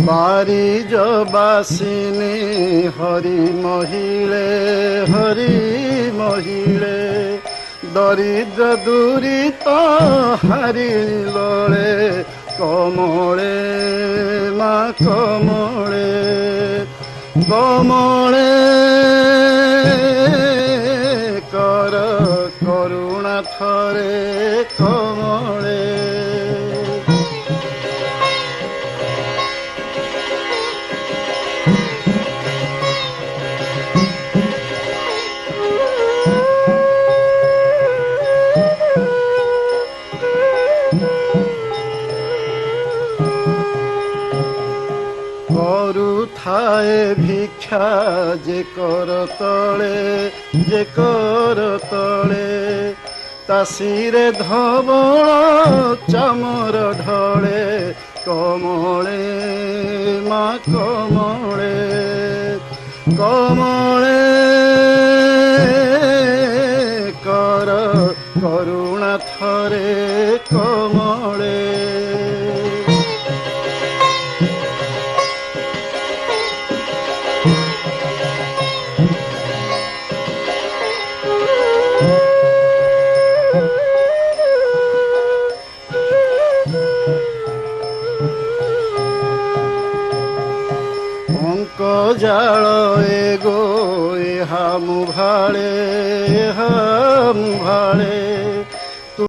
বারিজ বাসিনী হরি মহিলে দরিদ্র দূরিত হারিলরে কমলে মা কমলে কর করুণা থরে কমলে। করুথায়ে ভিক্ষা যে কর তলে তাসিরে ধবল চামর ঢলে কমলে মা কমলে কর করুণা থরে কমলে। অঙ্ক জাল এগো এহা মুভালে